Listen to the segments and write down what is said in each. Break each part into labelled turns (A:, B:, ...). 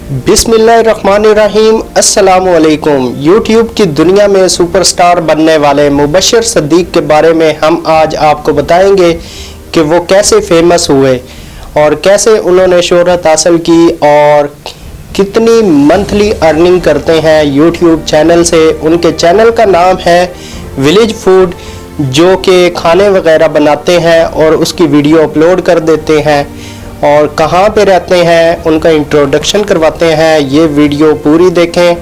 A: बिस्मिल्लाहिर्रहमानिर्रहीम। अस्सलामुअलैकुम। यूट्यूब की दुनिया में सुपरस्टार बनने वाले मुबश्शिर सिद्दीक के बारे में हम आज आपको बताएंगे कि वो कैसे फेमस हुए और कैसे उन्होंने शोहरत हासिल की और कितनी मंथली अर्निंग करते हैं यूट्यूब चैनल से। उनके चैनल का नाम है विलेज फूड, जो कि खाने वगैरह बनाते हैं और उसकी वीडियो अपलोड कर देते हैं। और कहाँ पे रहते हैं उनका इंट्रोडक्शन करवाते हैं। ये वीडियो पूरी देखें।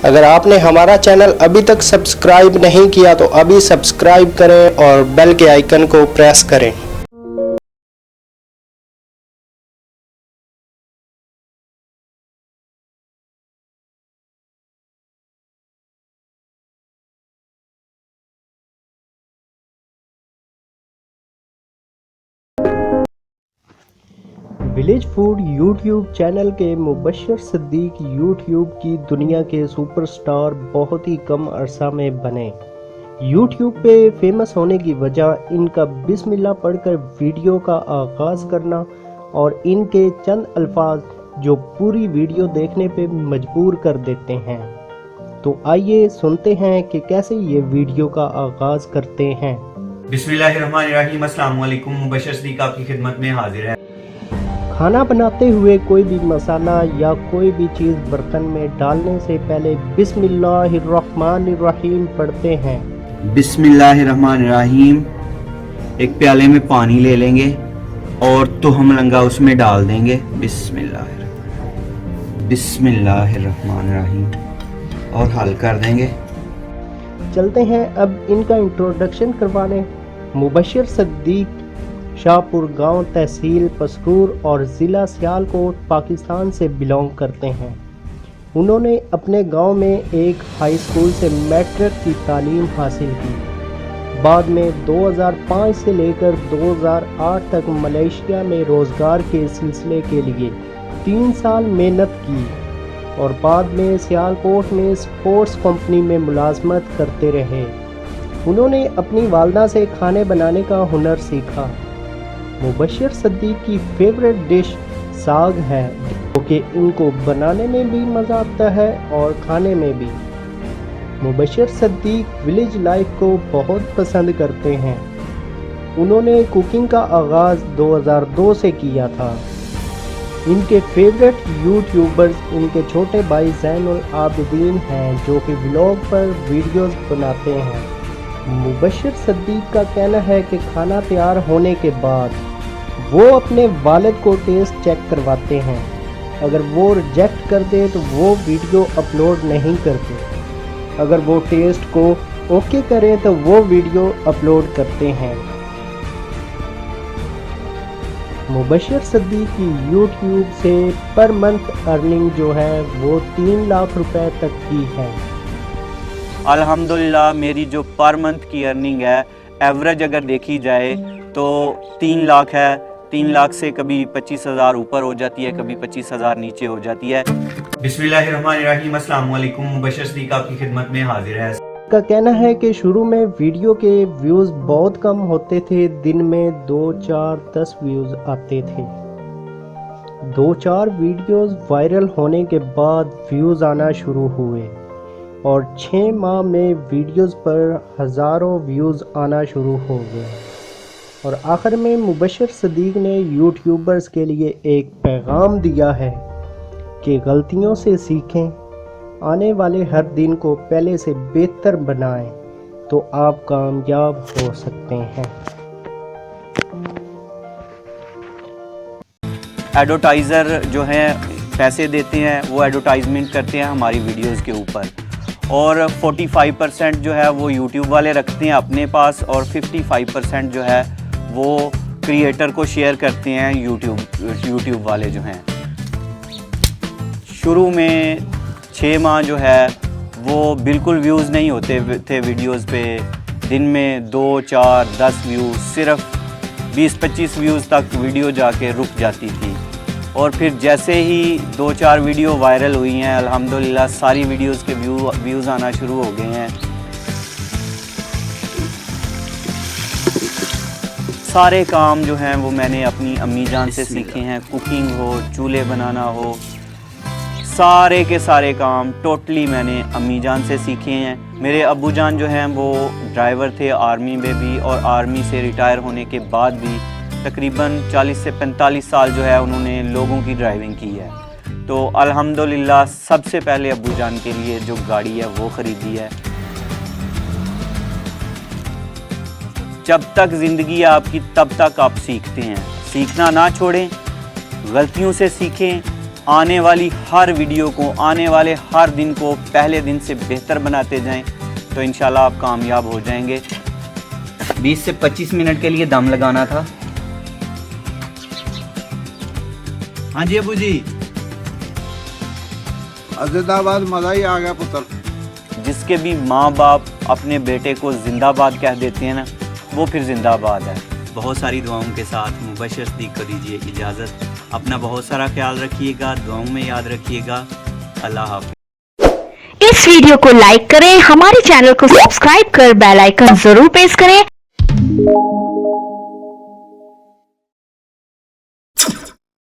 A: अगर आपने हमारा चैनल अभी तक सब्सक्राइब नहीं किया तो अभी सब्सक्राइब करें और बेल के आइकन को प्रेस करें। विलेज फूड यूट्यूब चैनल के मुबश्शिर सिद्दीक यूट्यूब की दुनिया के सुपरस्टार बहुत ही कम अरसा में बने। यूट्यूब पे फेमस होने की वजह इनका बिस्मिल्लाह पढ़कर वीडियो का आगाज़ करना और इनके चंद अल्फाज जो पूरी वीडियो देखने पे मजबूर कर देते हैं। तो आइए सुनते हैं कि कैसे ये वीडियो का आगाज़ करते हैं।
B: बिस्मिल्लाहिर्रहमानिर्रहीम। अस्सलाम वालेकुम। मुबश्शिर सिद्दीक आपकी खिदमत में हाजिर है।
A: खाना बनाते हुए कोई भी मसाला या कोई भी चीज़ बर्तन में डालने से पहले बिस्मिल्लाहिर्रहमानिर्रहीम पढ़ते हैं।
B: बिस्मिल्लाहिर्रहमानिर्रहीम। एक प्याले में पानी ले लेंगे और तुहमलंगा उसमें डाल देंगे। बिस्मिल्लाहिर्रहमानिर्रहीम और हल कर देंगे।
A: चलते हैं अब इनका इंट्रोडक्शन करवाने। मुबश्शिर सिद्दीक शाहपुर गांव, तहसील पसरूर और ज़िला सियालकोट, पाकिस्तान से बिलोंग करते हैं। उन्होंने अपने गांव में एक हाई स्कूल से मैट्रिक की तालीम हासिल की। बाद में 2005 से लेकर 2008 तक मलेशिया में रोज़गार के सिलसिले के लिए 3 साल मेहनत की और बाद में सियालकोट में स्पोर्ट्स कंपनी में मुलाजमत करते रहे। उन्होंने अपनी वालदा से खाने बनाने का हुनर सीखा। मुबश्शिर सिद्दीक की फेवरेट डिश साग है, क्योंकि इनको बनाने में भी मज़ा आता है और खाने में भी। मुबश्शिर सिद्दीक विलेज लाइफ को बहुत पसंद करते हैं। उन्होंने कुकिंग का आगाज़ 2002 से किया था। इनके फेवरेट यूट्यूबर्स इनके छोटे भाई ज़ैनुल आबिदीन हैं, जो कि व्लॉग पर वीडियोस बनाते हैं। मुबश्शिर सिद्दीक का कहना है कि खाना तैयार होने के बाद वो अपने वालिद को टेस्ट चेक करवाते हैं। अगर वो रिजेक्ट कर दे तो वो वीडियो अपलोड नहीं करते। अगर वो टेस्ट को ओके करें तो वो वीडियो अपलोड करते हैं। मुबश्शिर सिद्दीक की यूट्यूब से पर मंथ अर्निंग जो है वो 3 लाख रुपए तक की है।
B: अल्हम्दुलिल्लाह मेरी जो पर मंथ की अर्निंग है, एवरेज अगर देखी जाए तो 3 लाख है। 3 लाख से कभी 25,000 ऊपर हो जाती है, कभी 25,000 नीचे हो जाती है। बिस्मिल्लाहिर्रहमानिर्रहीम। अस्सलाम वालेकुम। मुबश्शिर सिद्दीक आपकी खिदमत में हाजिर है।
A: का कहना है कि शुरू में वीडियो के व्यूज़ बहुत कम होते थे। दिन में 2, 4, 10 व्यूज़ आते थे। 2-4 वीडियोस वायरल होने के बाद व्यूज़ आना शुरू हुए और 6 माह में वीडियोस पर हज़ारों व्यूज़ आना शुरू हो गए। और आखिर में मुबश्शिर सिद्दीक ने यूट्यूबर्स के लिए एक पैगाम दिया है कि गलतियों से सीखें, आने वाले हर दिन को पहले से बेहतर बनाएं तो आप कामयाब हो सकते हैं।
B: एडवर्टाइज़र जो हैं पैसे देते हैं, वो एडवर्टाइजमेंट करते हैं हमारी वीडियोस के ऊपर और 45% जो है वो यूट्यूब वाले रखते हैं अपने पास और 55% जो है वो क्रिएटर को शेयर करते हैं यूट्यूब वाले जो हैं। शुरू में 6 माह जो है वो बिल्कुल व्यूज़ नहीं होते थे वीडियोस पे। दिन में 2, 4, 10 व्यूज़, सिर्फ 20-25 व्यूज़ तक वीडियो जाके रुक जाती थी। और फिर जैसे ही 2-4 वीडियो वायरल हुई हैं, अल्हम्दुलिल्लाह सारी वीडियोस के व्यूज़ आना शुरू हो गए हैं। सारे काम जो हैं वो मैंने अपनी अम्मी जान से सीखे हैं। कुकिंग हो, चूल्हे बनाना हो, सारे के सारे काम टोटली मैंने अम्मी जान से सीखे हैं। मेरे अब्बू जान जो हैं वो ड्राइवर थे आर्मी में भी, और आर्मी से रिटायर होने के बाद भी तकरीबन 40 से 45 साल जो है उन्होंने लोगों की ड्राइविंग की है। तो अल्हम्दुलिल्लाह सबसे पहले अब्बू जान के लिए जो गाड़ी है वो ख़रीदी है। जब तक ज़िंदगी आपकी तब तक आप सीखते हैं, सीखना ना छोड़ें, गलतियों से सीखें, आने वाली हर वीडियो को, आने वाले हर दिन को पहले दिन से बेहतर बनाते जाएं, तो इंशाल्लाह आप कामयाब हो जाएंगे। 20 से 25 मिनट के लिए दम लगाना था। हाँ जी अबू जी।
C: जिंदाबाद, मज़ा ही आ गया पुत्र।
B: जिसके भी माँ बाप अपने बेटे को जिंदाबाद कह देते हैं ना, वो फिर जिंदाबाद है। बहुत सारी दुआओं के साथ मुबशर सिद्दीक को दीजिए इजाज़त। अपना बहुत सारा ख्याल रखिएगा, दुआओं में याद रखिएगा। अल्लाह हाफ़िज़।
D: इस वीडियो को लाइक करें, हमारे चैनल को सब्सक्राइब कर बेल आइकन जरूर प्रेस करें।